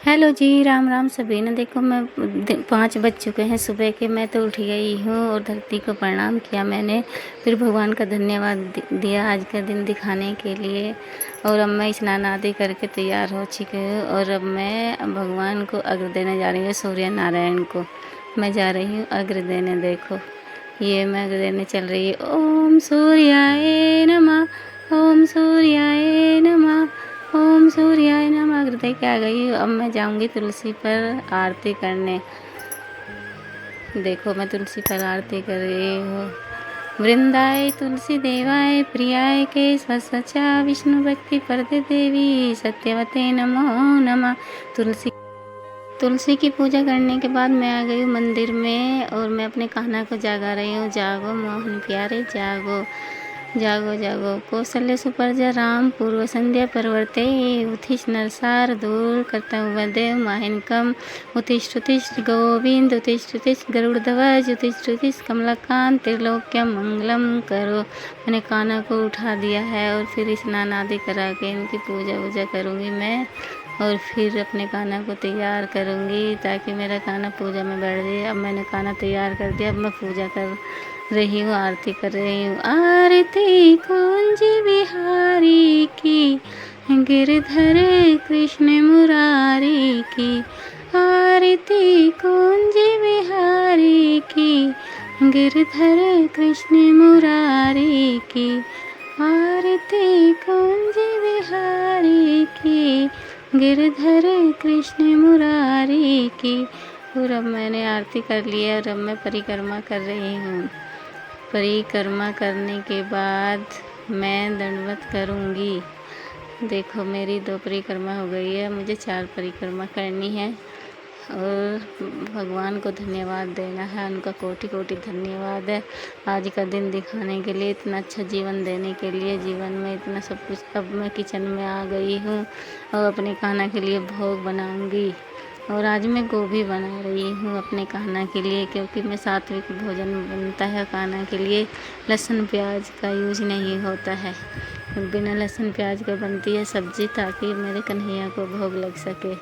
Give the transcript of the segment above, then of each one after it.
Hello जी, राम राम सभी ने। देखो मैं 5 बज चुके हैं सुबह के। मैं तो उठ गई हूँ और धरती को प्रणाम किया मैंने। फिर भगवान का धन्यवाद दिया आज का दिन दिखाने के लिए। और अब मैं स्नान आदि करके तैयार हो चुकी हूँ और अब मैं भगवान को अर्घ्य देने जा रही हूँ। सूर्य नारायण को मैं जा रही हूँ अर्घ्य देने। देखो ये मैं अर्घ्य देने चल रही हूँ। ओम सूर्याय नमः, ओम सूर्याय नमः, ओम सूर्याय नमः। हृदय के आ गई। अब मैं जाऊंगी तुलसी पर आरती करने। देखो मैं तुलसी पर आरती कर रही हूँ। वृंदाय तुलसी देवाय प्रियाय के स्वसचा विष्णु भक्ति परदे देवी सत्यवते नमो नमः। तुलसी की पूजा करने के बाद मैं आ गई हूँ मंदिर में और मैं अपने कान्हा को जागा रही हूँ। जागो मोहन प्यारे जागो, जागो जागो। कौशल्य सुपर्जा राम पूर्व संध्या परवर्ते उत्तिष्ठ नरसार दूर कर्तव्यदेव माहिनकम उत्तिष्ठ उत्तिष्ठ गोविंद उत्तिष्ठ उत्तिष्ठ गरुड़ध्वज उत्तिष्ठ उत्तिष्ठ कमलाकांत त्रिलोक्यम मंगलम करो। मैंने कान्हा को उठा दिया है और फिर स्नान आदि करा के इनकी पूजा वूजा करूँगी मैं और फिर अपने कान्हा को तैयार करूँगी ताकि मेरा कान्हा पूजा में बैठ जाए। अब मैंने कान्हा तैयार कर दिया। अब मैं पूजा कर रही हूँ, आरती कर रही हूँ। आरती कुंज बिहारी की, गिरधर कृष्ण मुरारी की। आरती कुंज बिहारी की, गिरधर कृष्ण मुरारी की। आरती कुंज बिहारी की, गिरधर कृष्ण मुरारी की। और अब मैंने आरती कर लिया और अब मैं परिक्रमा कर रही हूँ। परिक्रमा करने के बाद मैं दंडवत करूँगी। देखो मेरी 2 परिक्रमा हो गई है, मुझे 4 परिक्रमा करनी है। और भगवान को धन्यवाद देना है, उनका कोटि कोटि धन्यवाद है आज का दिन दिखाने के लिए, इतना अच्छा जीवन देने के लिए। जीवन में इतना सब कुछ। अब मैं किचन में आ गई हूँ और अपने कान्हा के लिए भोग बनाऊँगी। और आज मैं गोभी बना रही हूँ अपने कान्हा के लिए, क्योंकि मैं सात्विक भोजन बनता है कान्हा के लिए। लहसुन प्याज का यूज नहीं होता है, बिना लहसुन प्याज का बनती है सब्ज़ी ताकि मेरे कन्हैया को भोग लग सके।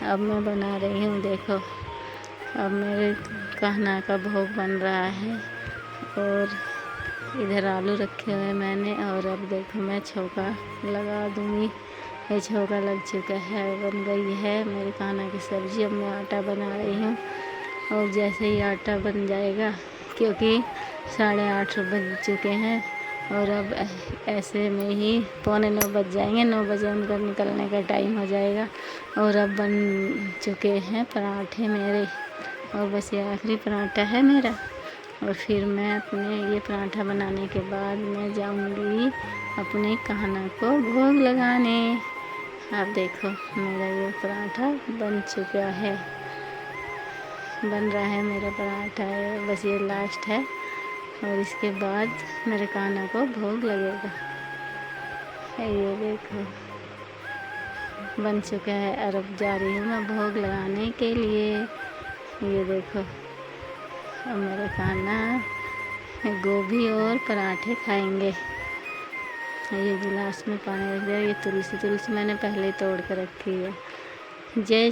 अब मैं बना रही हूँ। देखो अब मेरे कान्हा का भोग बन रहा है और इधर आलू रखे हुए मैंने। और अब देखो मैं छौंका लगा दूँगी। ये छौंका लग चुका है, बन गई है मेरे कान्हा की सब्ज़ी। अब मैं आटा बना रही हूँ और जैसे ही आटा बन जाएगा, क्योंकि 8:30 बज चुके हैं और अब ऐसे में ही 8:45 बज जाएंगे। 9 बजे उनका निकलने का टाइम हो जाएगा। और अब बन चुके हैं पराठे मेरे और बस ये आखिरी पराठा है मेरा। और फिर मैं अपने ये पराठा बनाने के बाद मैं जाऊंगी अपने कान्हा को भोग लगाने। आप देखो मेरा ये पराठा बन चुका है, बन रहा है मेरा पराठा है, बस ये लास्ट है और इसके बाद मेरे कान्हा को भोग लगेगा। ये देखो बन चुका है और अब जा रही हूँ मैं भोग लगाने के लिए। ये देखो अब मेरे कान्हा गोभी और पराठे खाएंगे। ये गिलास में पानी रख दिया। ये तुलसी मैंने पहले ही तोड़ कर रखी है। जय